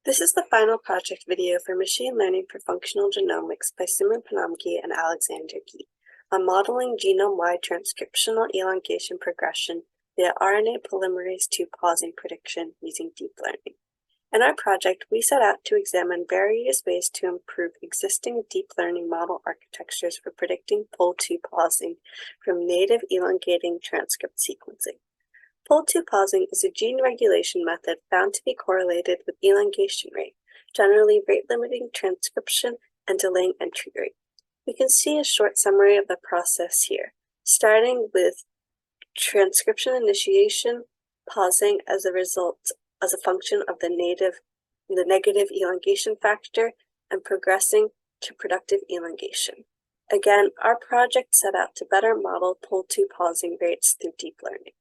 This is the final project video for Machine Learning for Functional Genomics by Simon Panamki and Alexander Gee on modeling genome-wide transcriptional elongation progression via RNA polymerase II pausing prediction using deep learning. In our project, we set out to examine various ways to improve existing deep learning model architectures for predicting POL2 pausing from native elongating transcript sequencing. POL2 pausing is a gene regulation method found to be correlated with elongation rate, generally rate-limiting transcription and delaying entry rate. We can see a short summary of the process here, starting with transcription initiation, pausing as a function of the negative elongation factor, and progressing to productive elongation. Again, our project set out to better model POL2 pausing rates through deep learning.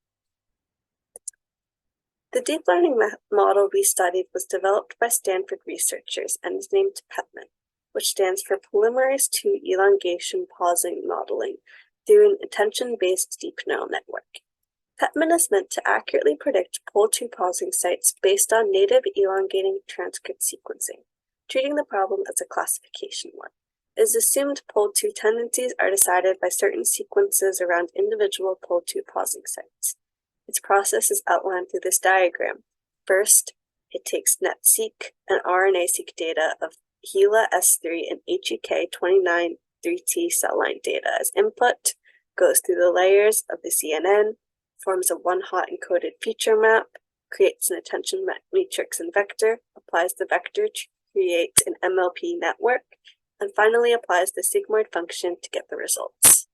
The deep learning model we studied was developed by Stanford researchers and is named PEPMAN, which stands for Polymerase II Elongation Pausing Modeling through an attention-based deep neural network. PEPMAN is meant to accurately predict POL2 pausing sites based on native elongating transcript sequencing, treating the problem as a classification one. It is assumed POL2 tendencies are decided by certain sequences around individual POL2 pausing sites. Its process is outlined through this diagram. First, it takes NetSeq and RNA-seq data of HeLa S3 and HEK29 3T cell line data as input, goes through the layers of the CNN, forms a one-hot encoded feature map, creates an attention matrix and vector, applies the vector to create an MLP network, and finally applies the sigmoid function to get the results.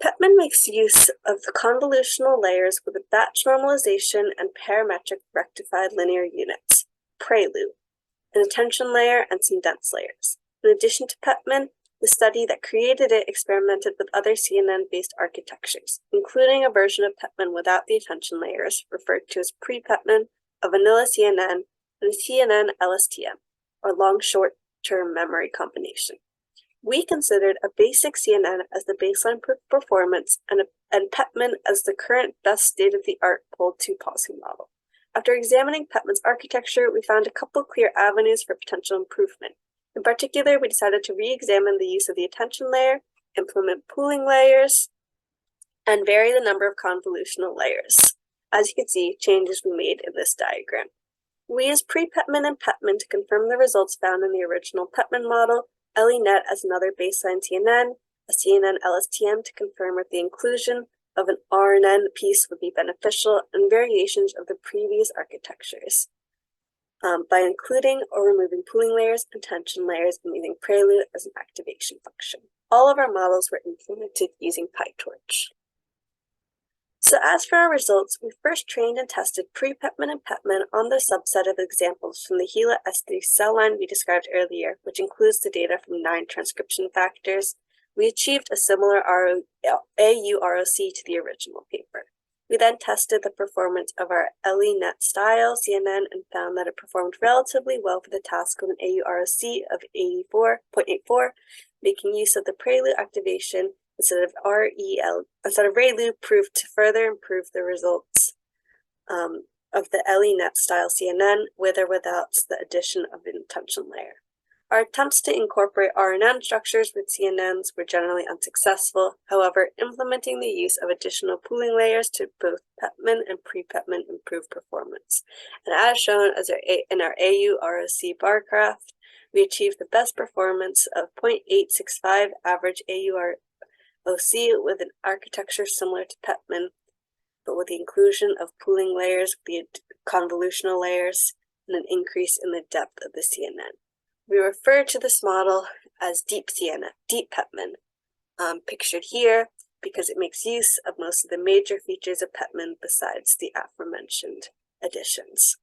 PEPMAN makes use of the convolutional layers with a batch normalization and parametric rectified linear units, PRELU, an attention layer, and some dense layers. In addition to PEPMAN, the study that created it experimented with other CNN-based architectures, including a version of PEPMAN without the attention layers, referred to as pre-PEPMAN, a vanilla CNN, and a CNN LSTM, or long short-term memory combination. We considered a basic CNN as the baseline performance and PEPMAN as the current best state-of-the-art POL2 pausing model. After examining PEPMAN's architecture, we found a couple clear avenues for potential improvement. In particular, we decided to re-examine the use of the attention layer, implement pooling layers, and vary the number of convolutional layers. As you can see, changes we made in this diagram. We used pre-PEPMAN and PEPMAN to confirm the results found in the original PEPMAN model, LENet as another baseline CNN, a CNN LSTM to confirm if the inclusion of an RNN piece would be beneficial, and variations of the previous architectures by including or removing pooling layers and tension layers and using PRELU as an activation function. All of our models were implemented using PyTorch. So as for our results, we first trained and tested pre-PEPMAN and PEPMAN on the subset of examples from the HeLa S3 cell line we described earlier, which includes the data from 9 transcription factors. We achieved a similar AUROC to the original paper. We then tested the performance of our LENet style CNN and found that it performed relatively well for the task with an AUROC of 84.84, making use of the PRELU activation instead of ReLU proved to further improve the results of the LENet style CNN with or without the addition of an attention layer. Our attempts to incorporate RNN structures with CNNs were generally unsuccessful. However, implementing the use of additional pooling layers to both PEPMAN and pre-PEPMAN improved performance. And as shown in our AUROC bar graph, we achieved the best performance of 0.865 average AUROC with an architecture similar to PEPMAN, but with the inclusion of pooling layers, the convolutional layers, and an increase in the depth of the CNN. We refer to this model as deep PEPMAN, pictured here, because it makes use of most of the major features of PEPMAN besides the aforementioned additions.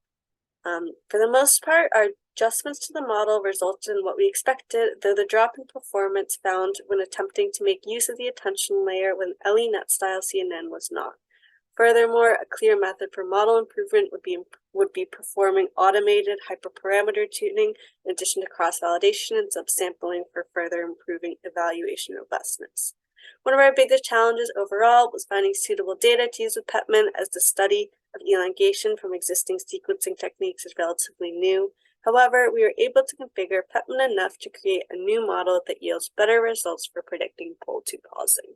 For the most part, our adjustments to the model resulted in what we expected, though the drop in performance found when attempting to make use of the attention layer with an LENet style CNN was not. Furthermore, a clear method for model improvement would be performing automated hyperparameter tuning in addition to cross-validation and subsampling for further improving evaluation robustness. One of our biggest challenges overall was finding suitable data to use with PEPMAN, as the study of elongation from existing sequencing techniques is relatively new. However, we were able to configure Pepman enough to create a new model that yields better results for predicting pole 2 causing.